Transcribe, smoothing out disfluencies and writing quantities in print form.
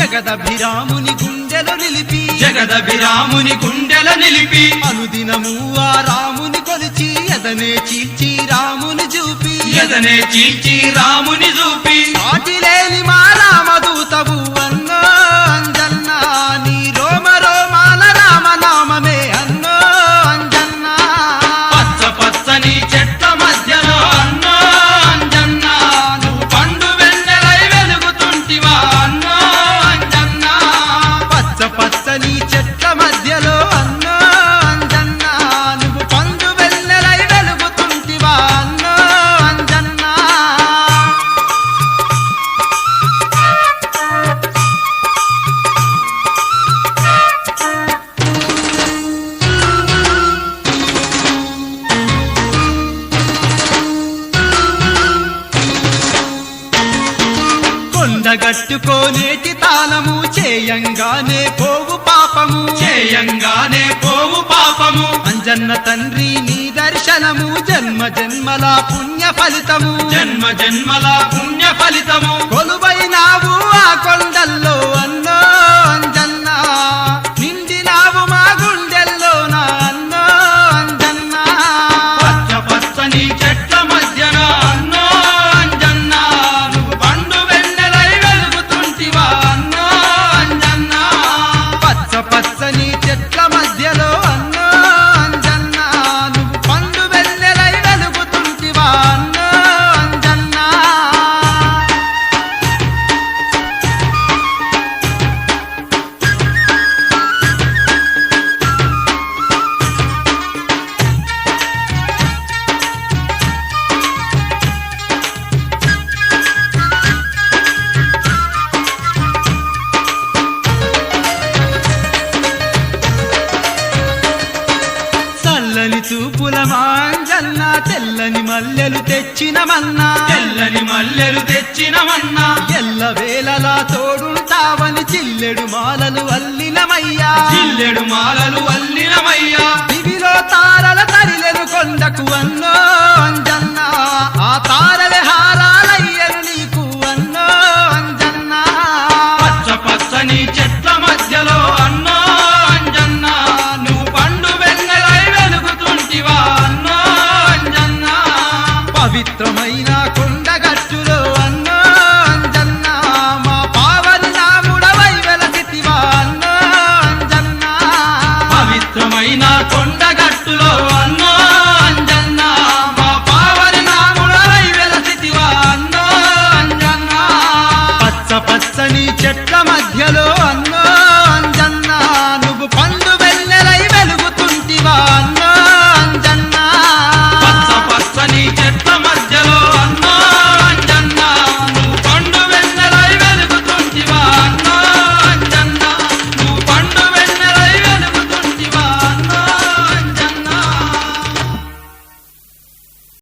జగదభిరాముని గుండెలో నిలిపి జగదభిరాముని గుండెల నిలిపి అనుదినము ఆ రాముని కొలిచి ఎదనే చీల్చి రాముని చూపి ఎదనే చీల్చి రాముని చూపి సాటిలేని మా రామదూతవు అన్నో అంజన్నా నీ రోమ రోమాల రామనామమే అన్నో అంజన్నా పచ్చ పచ్చని చెట్ల మధ్యలో అన్నో అంజన్నా నువ్వు పండు వెన్నెలై వెలుగుతుంటివా అన్నో అంజన్నా పచ్చ పచ్చని చెట్ల మధ్యలో అన్నో అంజన్నా నువ్వు పండు వెన్నెలై వెలుగుతుంటివా అన్నో అంజన్నా కొండగట్టుకోనేటి తాళము చేయంగానే పోవు పాపము చేయంగానే పోవు పాపము అంజన్న తండ్రి నీ దర్శనము జన్మ జన్మల పుణ్య ఫలితము జన్మ జన్మల పుణ్య ఫలితము కొలువైనావు ఆ కొండల్లో అన్నో అంజన్న నిండినావు మా గుండెల్లో నా అన్నో అంజన్నా పచ్చ పచ్చని చెట్ల మధ్యన అన్నో అంజన్నా నువ్వు పండు వెన్నెలై వెలుగుతుంటివా అన్నో అంజన్నా పచ్చ పచ్చని చెట్ల మధ్యలో అన్నో అంజన్నా నువ్వు పండు వెన్నెలై వెలుగుతుంటివా అన్నో అంజన్నా చల్లని చూపుల మాంజన్న తెల్లని మల్లెలు తెచ్చినమన్నా తెల్లని మల్లెలు తెచ్చినమన్నా ఎల్ల వేళలా తోడుంటావని చిల్లెడు మాలలు అల్లినమయ్యా చిల్లెడు మాలలు అల్లినమయ్యా దివిలో తారల తరిలెను కొండకు అన్నో అంజన్న ఆ తారల హారాల